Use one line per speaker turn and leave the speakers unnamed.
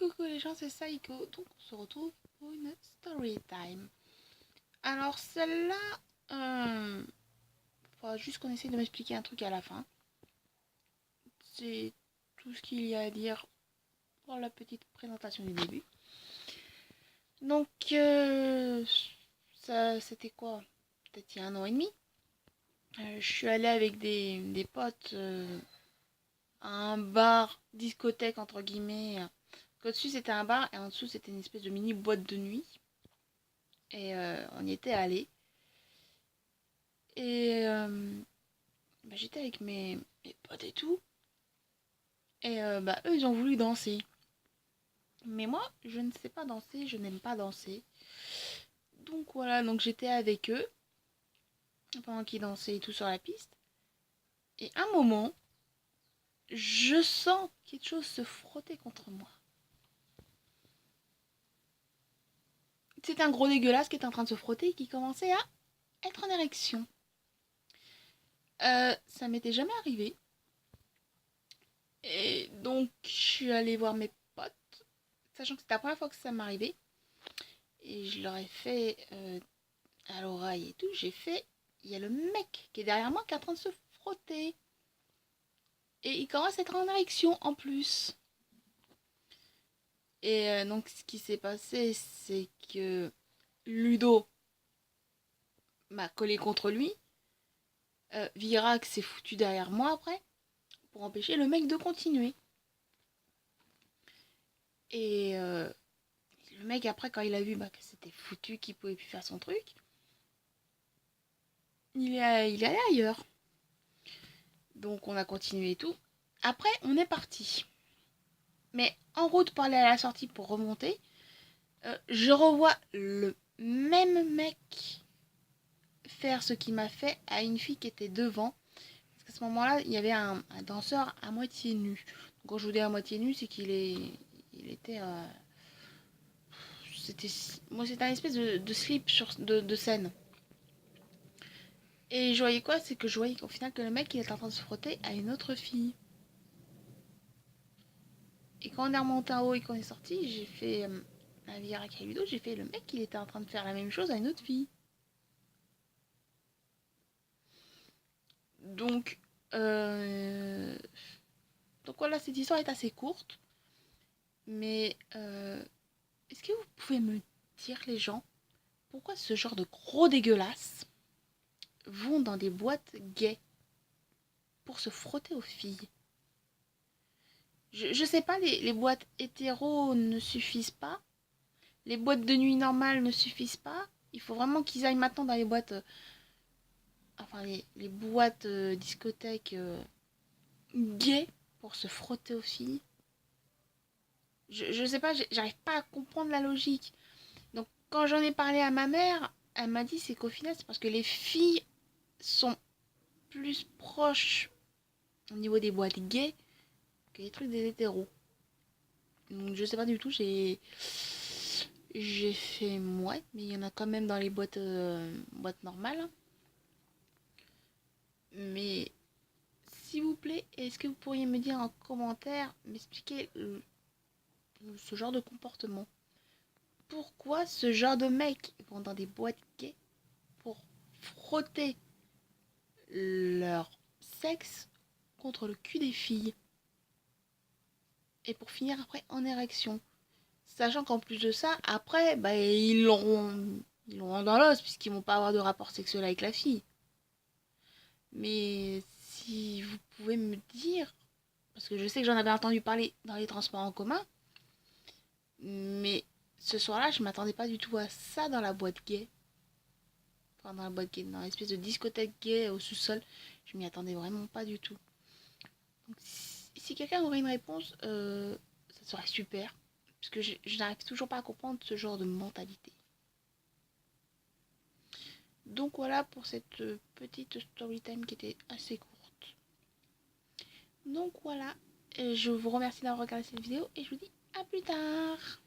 Coucou les gens, c'est Saïko. Donc on se retrouve pour une story time. Alors celle-là, faudra juste qu'on essaye de m'expliquer un truc à la fin. C'est tout ce qu'il y a à dire pour la petite présentation du début. Donc ça c'était quoi? Peut-être il y a 1 an et demi. Je suis allée avec des potes à un bar, discothèque entre guillemets. Au-dessus c'était un bar et en dessous c'était une espèce de mini boîte de nuit. Et on y était allé. Et j'étais avec mes potes et tout. Et eux, ils ont voulu danser. Mais moi, je ne sais pas danser, je n'aime pas danser. Donc voilà, donc j'étais avec eux pendant qu'ils dansaient et tout sur la piste. Et à un moment, je sens quelque chose se frotter contre moi. C'était un gros dégueulasse qui était en train de se frotter et qui commençait à être en érection. Ça m'était jamais arrivé. Et donc, je suis allée voir mes potes, sachant que c'était la première fois que ça m'arrivait. Et je leur ai fait à l'oreille et tout, j'ai fait, il y a le mec qui est derrière moi qui est en train de se frotter. Et il commence à être en érection en plus. Et donc ce qui s'est passé, c'est que Ludo m'a collé contre lui. Virac s'est foutu derrière moi après, pour empêcher le mec de continuer. Et le mec après, quand il a vu que c'était foutu, qu'il pouvait plus faire son truc, il est allé ailleurs. Donc on a continué et tout. Après, on est parti. Mais en route pour aller à la sortie pour remonter, je revois le même mec faire ce qu'il m'a fait à une fille qui était devant. Parce qu'à ce moment-là, il y avait un danseur à moitié nu. Donc quand je vous dis à moitié nu, c'est il était... c'était un espèce de slip de scène. Et je voyais quoi? C'est que je voyais qu'au final que le mec il était en train de se frotter à une autre fille. Et quand on est remonté en haut et qu'on est sorti, j'ai fait un virage avec Ludo, j'ai fait le mec il était en train de faire la même chose à une autre fille. Donc, euh, donc voilà, cette histoire est assez courte. Mais est-ce que vous pouvez me dire, les gens, pourquoi ce genre de gros dégueulasses vont dans des boîtes gays pour se frotter aux filles? Je sais pas, les boîtes hétéros ne suffisent pas. Les boîtes de nuit normales ne suffisent pas. Il faut vraiment qu'ils aillent maintenant dans les boîtes... enfin, les boîtes discothèques gays pour se frotter aux filles. Je sais pas, j'arrive pas à comprendre la logique. Donc quand j'en ai parlé à ma mère, elle m'a dit c'est qu'au final c'est parce que les filles sont plus proches au niveau des boîtes gays que les trucs des hétéros. Donc je sais pas du tout, j'ai fait ouais, mais il y en a quand même dans les boîtes normales. Mais s'il vous plaît, est-ce que vous pourriez me dire en commentaire, m'expliquer ce genre de comportement? Pourquoi ce genre de mecs vont dans des boîtes gays pour frotter leur sexe contre le cul des filles et pour finir après en érection, sachant qu'en plus de ça après ils l'auront dans l'os puisqu'ils vont pas avoir de rapport sexuel avec la fille. Mais si vous pouvez me dire, parce que je sais que j'en avais entendu parler dans les transports en commun, mais ce soir-là je m'attendais pas du tout à ça dans la boîte gay. Enfin, dans la boîte gay, dans l'espèce de discothèque gay au sous-sol, je m'y attendais vraiment pas du tout. Donc, si quelqu'un aurait une réponse, ça serait super. Parce que je n'arrive toujours pas à comprendre ce genre de mentalité. Donc voilà pour cette petite story time qui était assez courte. Donc voilà, je vous remercie d'avoir regardé cette vidéo et je vous dis à plus tard.